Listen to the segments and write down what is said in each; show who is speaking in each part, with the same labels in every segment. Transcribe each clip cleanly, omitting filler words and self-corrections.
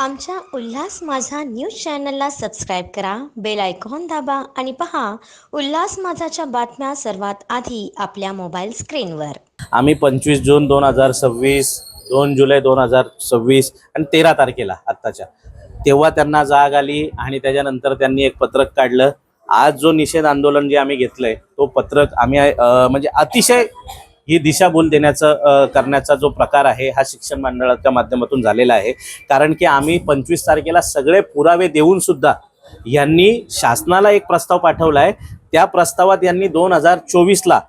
Speaker 1: आमच्या उल्हास माझा न्यूज चॅनलला सबस्क्राईब करा, बेल आयकॉन दाबा आणि पहा उल्हास माझाच्या बातम्या सर्वात आधी आपल्या मोबाईल स्क्रीनवर।
Speaker 2: आम्ही 25 जून 2026, 2 जुलै 2026 आणि 13 तारखेला आत्ताच्या तेव्हा त्यांना जाग आली आणि त्याच्यानंतर त्यांनी एक पत्रक काढलं। आज जो निषेध आंदोलन जे आम्ही घेतलंय तो पत्रक आम्ही म्हणजे अतिशय ही दिशाभूल देण्याचं करण्याचा जो प्रकार आहे हा शिक्षण मंडळाच्या माध्यमातून झालेला आहे। कारण की आम्ही 25 तारखेला सगळे पुरावे देऊन सुद्धा यांनी शासनाला एक प्रस्ताव पाठवलाय। त्या प्रस्तावात यांनी 2024ला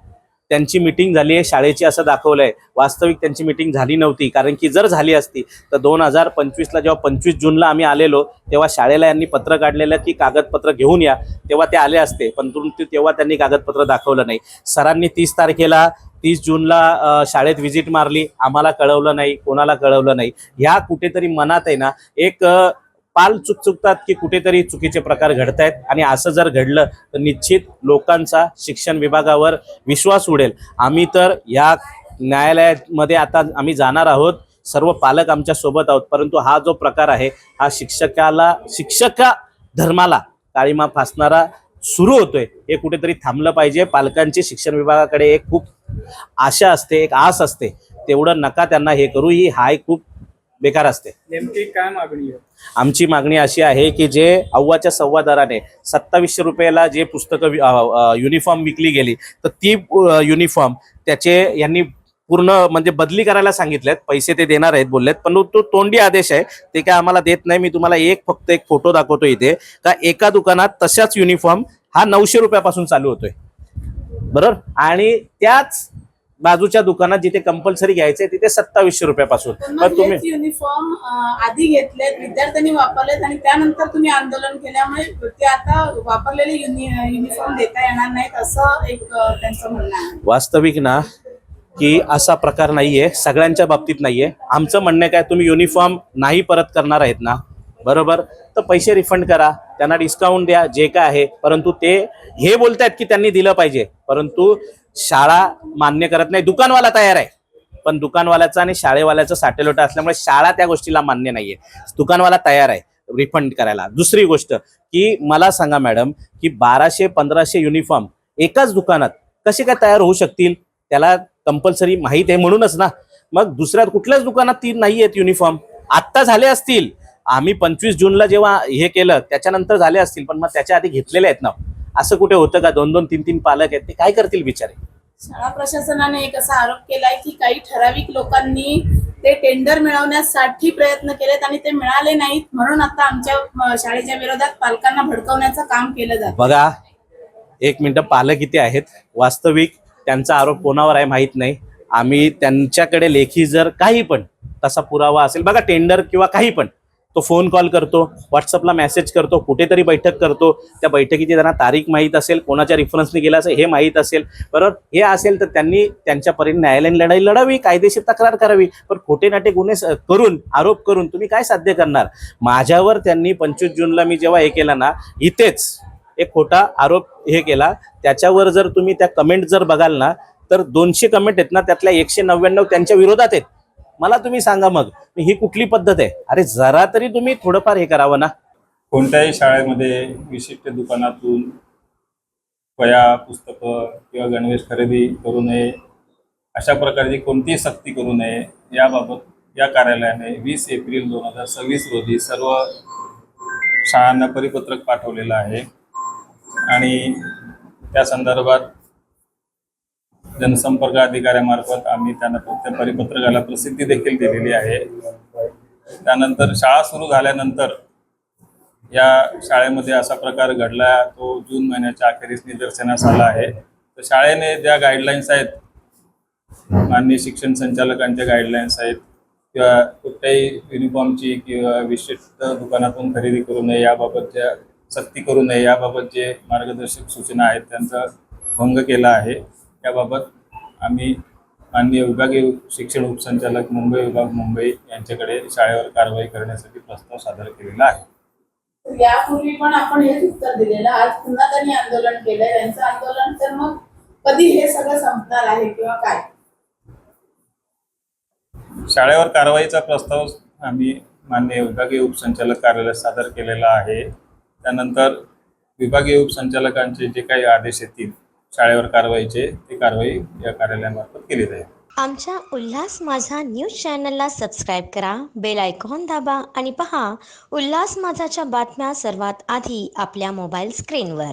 Speaker 2: त्यांची मीटिंग झाली आहे शाळेची असं दाखवलंय। वास्तविक त्यांची मीटिंग झाली नव्हती, कारण की जर झाली असती तर 2025ला जेव्हा 25 जूनला आम्ही आलेलो तेव्हा शाळेला यांनी पत्र काढलेलं की कागदपत्र घेऊन या, तेव्हा ते आले असते, पण तेव्हा त्यांनी कागदपत्र दाखवलं नाही। सरांनी 30 जूनला शाळेत व्हिजिट मारली, आम्हाला कळवलं नाही, कोणाला कळवलं नाही। ह्या कुठेतरी मनात आहे ना एक पाल चुकतात की कुठेतरी चुकीचे प्रकार घडतायत आणि असं जर घडलं तर निश्चित लोकांचा शिक्षण विभागावर विश्वास उडेल। आम्ही तर या न्यायालयामध्ये आता आम्ही जाणार आहोत, सर्व पालक आमच्या सोबत आहोत, परंतु हा जो प्रकार आहे हा शिक्षक धर्माला काळीमा फासणारा सुरू होतोय, हे कुठेतरी थांबलं पाहिजे। पालकांची शिक्षण विभागाकडे एक खूप आशा असते, एक आस असते, तेवढं नका त्यांना हे करू, ही हाय खूप बेकार असते।
Speaker 3: नेमकी काय मागणी आहे?
Speaker 2: आमची मागणी अशी आहे की जे अव्वाच्या सव्वा दराने 2700 रुपयाला जे पुस्तकं युनिफॉर्म विकली गेली तर ती युनिफॉर्म त्याचे यांनी पूर्ण म्हणजे बदली करायला सांगितलेत। पैसे ते देणार आहेत बोललेत, पण तो तोंडी आदेश आहे, ते काय आम्हाला देत नाही। मी तुम्हाला फक्त एक फोटो दाखवतो इथे का एका दुकानात तशाच युनिफॉर्म हा 900 रुपयापासून चालू होतोय, बरोबर, आणि त्याच बाजूच्या दुकानात जिथे कंपल्सरी घ्यायचंय तिथे 2700 रुपयापासून।
Speaker 4: पण तुम्ही युनिफॉर्म आधी घेतलेत, विद्यार्थ्यांनी वापरलेत आणि त्यानंतर तुम्ही आंदोलन केल्यामुळे ते आता वापरलेले युनिफॉर्म देता येणार नाहीत असं एक त्यांचं म्हणणं आहे।
Speaker 2: वास्तविक ना की असा प्रकार नाहीये, सगळ्यांच्या बाबतीत नाहीये। आमचं म्हणणं काय, तुम्ही युनिफॉर्म नाही परत करणार आहेत ना, बरोबर, तर पैसे रिफंड करा, त्यांना डिस्काउंट द्या, जे काय आहे। परंतु ते हे बोलतायत की त्यांनी दिलं पाहिजे, परंतु शाळा मान्य करत नाही। दुकानवाला तयार आहे, पण दुकानवाल्याचा आणि शाळेवाल्याचं साटेलोटा असल्यामुळे शाळा त्या गोष्टीला मान्य नाहीये। दुकानवाला तयार आहे रिफंड करायला। दुसरी गोष्ट की मला सांगा मॅडम की 1200-1500 युनिफॉर्म एकाच दुकानात कसे काय तयार होऊ शकतील? त्याला कंपल्सरी माहीत आहे म्हणूनच ना। मग दुसऱ्या कुठल्याच दुकानात ती नाही आहेत युनिफॉर्म। आत्ता झाले असतील, आम्ही 25 जूनला जेव्हा हे केलं त्याच्यानंतर झाले असतील, पण मग त्याच्या आधी घेतलेले आहेत ना। असं कुठे होतं का? 2-2, 3-3 पालक आहेत, ते काय करतील बिचारे?
Speaker 4: शाळा प्रशासनाने एक असा आरोप केलाय की काही ठराविक लोकांनी ते टेंडर मिळवण्यासाठी प्रयत्न केलेत आणि ते मिळाले नाहीत, म्हणून आता आमच्या शाळेच्या विरोधात पालकांना भडकवण्याचं काम केलं जातं।
Speaker 2: बघा, एक मिनिट, पालक किती आहेत? वास्तविक त्यांचा आरोप कोणावर आहे माहित नाही। आम्ही त्यांच्याकडे लेखी जर काही पण तसा पुरावा असेल, बघा टेंडर किंवा काही पण, तो फोन कॉल करतो, व्हॉट्सअपला मेसेज करतो, कुठेतरी बैठक करतो, त्या बैठकीची त्यांना तारीख माहीत असेल, कोणाच्या रेफरन्सने गेला असेल हे माहीत असेल, बरोबर, हे असेल तर त्यांनी त्यांच्यापर्यंत न्यायालयीन लढाई लढावी, कायदेशीर तक्रार करावी। पण खोटे नाटे गुन्हे करून आरोप करून तुम्ही काय साध्य करणार? माझ्यावर त्यांनी 25 जूनला मी जेव्हा हे केलं ना, इथेच एक खोटा आरोप हे केला, त्याच्यावर जर तुम्ही त्या कमेंट जर बघाल ना तर 200 कमेंट आहेत ना, त्यातल्या 199 त्यांच्या विरोधात आहेत। मला तुम्ही सांगा मग ही कुठली पद्धत आहे? अरे जरा तरी तुम्ही थोडंफार हे करावं ना।
Speaker 3: कोणत्याही शाळेमध्ये विशिष्ट दुकानातून वह्या, पुस्तकं किंवा गणवेश खरेदी करू नये, अशा प्रकारची कोणतीही सक्ती करू नये, याबाबत या कार्यालयाने 20 एप्रिल 2026 रोजी सर्व शाळांना परिपत्रक पाठवलेलं आहे आणि त्या संदर्भात जनसंपर्क अधिकाऱ्यामार्फत आम्ही त्यांना त्या परिपत्रकाला प्रसिद्धी देखील दिलेली आहे। त्यानंतर शाळा सुरू झाल्यानंतर या शाळेमध्ये असा प्रकार घडला, तो जून महिन्याच्या अखेरीस निदर्शनास आला आहे। तर शाळेने ज्या गाईडलाईन्स आहेत, माननीय शिक्षण संचालकांच्या गाईडलाईन्स आहेत, किंवा कुठल्याही युनिफॉर्मची किंवा विशिष्ट दुकानातून खरेदी करू नये, याबाबतच्या सक्ती करू नये, याबाबत जे मार्गदर्शक सूचना आहेत त्यांचा भंग केला आहे। याबाबत आम्ही माननीय विभागीय शिक्षण उपसंचालक मुंबई विभाग मुंबई यांच्याकडे शाळेवर कारवाई करण्यासाठी प्रस्ताव सादर केलेला आहे।
Speaker 4: यापूर्वी पण आपण हेच उत्तर दिलेलं, आज पुन्हा त्यांनी आंदोलन केलंय, त्यांचं आंदोलन तर मग कधी हे सगळं संपणार आहे किंवा काय?
Speaker 3: शाळेवर कारवाईचा प्रस्ताव आम्ही माननीय विभागीय उपसंचालक कार्यालयात सादर केलेला आहे. त्यानंतर विभागीय उपसंचालकांचे जे काही आदेश येतील शाळेवर कारवाईचे, ती कारवाई या कार्यालयामार्फत केली जाईल.
Speaker 1: आमच्या उल्हास माझा न्यूज चॅनलला सबस्क्राईब करा, बेल आयकॉन दाबा आणि पहा उल्हास माझाच्या बातम्या सर्वात आधी आपल्या मोबाईल स्क्रीनवर.